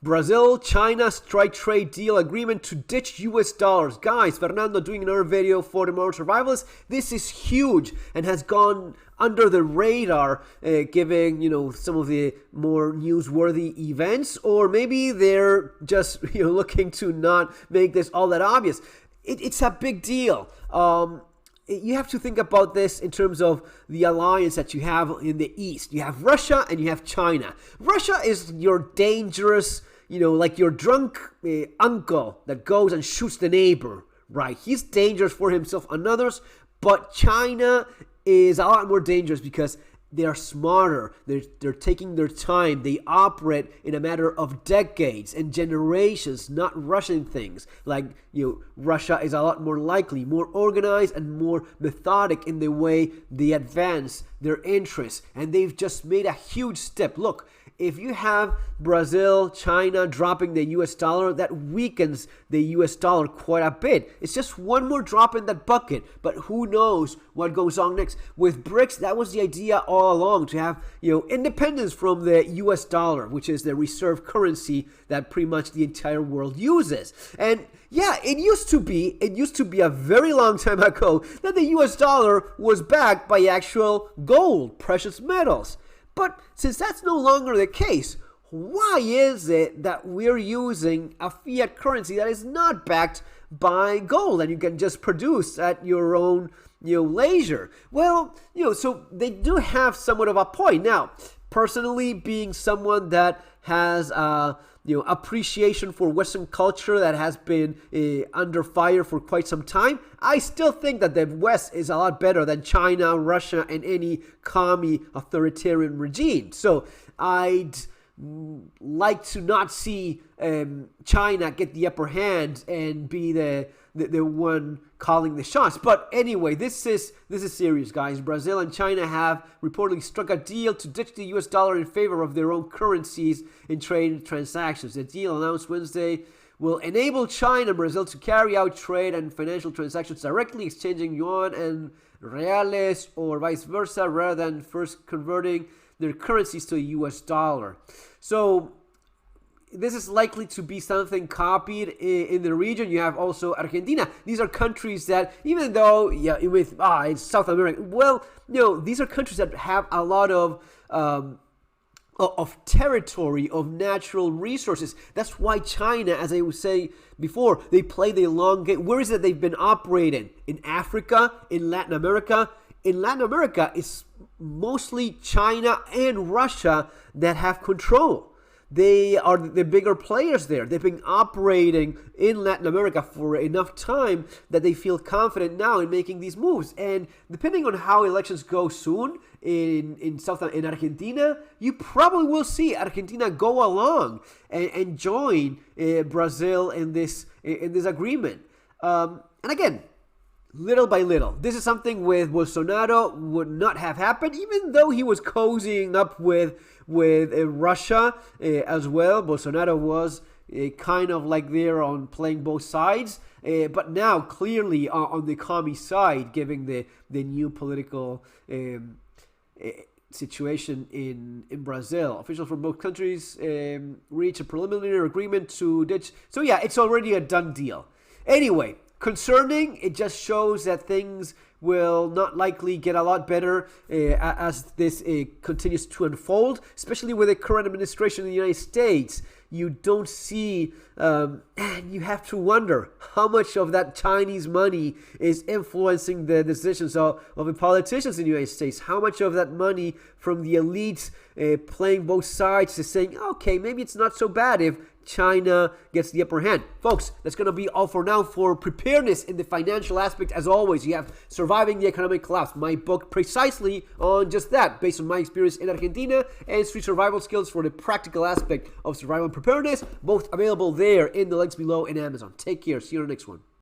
Brazil, China strike trade deal agreement to ditch US dollars. Guys, Fernando doing another video for the modern survivalists. This is huge and has gone under the radar, giving, some of the more newsworthy events, or maybe they're just, looking to not make this all that obvious. It's a big deal. You have to think about this in terms of the alliance that you have in the East. You have Russia and you have China. Russia is your dangerous, like your drunk uncle that goes and shoots the neighbor, right? He's dangerous for himself and others, but China is a lot more dangerous because they are smarter. They're taking their time. They operate in a matter of decades and generations, not rushing things. Like, Russia is a lot more likely, more organized and more methodic in the way they advance their interests. And they've just made a huge step. Look, if you have Brazil, China dropping the US dollar, that weakens the US dollar quite a bit. It's just one more drop in that bucket, but who knows what goes on next. With BRICS, that was the idea all along, to have, independence from the US dollar, which is the reserve currency that pretty much the entire world uses. And yeah, it used to be a very long time ago that the US dollar was backed by actual gold, precious metals. But since that's no longer the case, why is it that we're using a fiat currency that is not backed by gold and you can just produce at your own, leisure? Well, so they do have somewhat of a point. Now, personally, being someone that has, appreciation for Western culture that has been under fire for quite some time, I still think that the West is a lot better than China, Russia, and any commie authoritarian regime. So I'd like to not see China get the upper hand and be the one calling the shots. But anyway, this is serious, guys. Brazil and China have reportedly struck a deal to ditch the US dollar in favor of their own currencies in trade transactions. The deal, announced Wednesday, will enable China and Brazil to carry out trade and financial transactions directly, exchanging yuan and reales or vice versa, rather than first converting their currencies to a US dollar. So this is likely to be something copied in the region. You have also Argentina. These are countries that, even though, it's South America, well, these are countries that have a lot of territory, of natural resources. That's why China, as I was saying before, they play the long game. Where is it they've been operating? In Africa, in Latin America. In Latin America, it's mostly China and Russia that have control. They are the bigger players there. They've been operating in Latin America for enough time that they feel confident now in making these moves. And depending on how elections go soon in Argentina, you probably will see Argentina go along and join Brazil in this agreement. And again, little by little. This is something with Bolsonaro would not have happened, even though he was cozying up with Russia as well. Bolsonaro was kind of like there on playing both sides, but now clearly on the commie side, given the new political situation in Brazil. Officials from both countries reached a preliminary agreement to ditch. So yeah, it's already a done deal. Anyway, concerning, it just shows that things will not likely get a lot better as this continues to unfold, especially with the current administration in the United States. You don't see, and you have to wonder how much of that Chinese money is influencing the decisions of the politicians in the United States. How much of that money from the elites playing both sides is saying, okay, maybe it's not so bad if China gets the upper hand. Folks, that's going to be all for now for preparedness in the financial aspect. As always, you have Surviving the Economic Collapse, my book precisely on just that, based on my experience in Argentina, and Street Survival Skills for the practical aspect of survival and preparedness, both available there in the links below in Amazon. Take care. See you on the next one.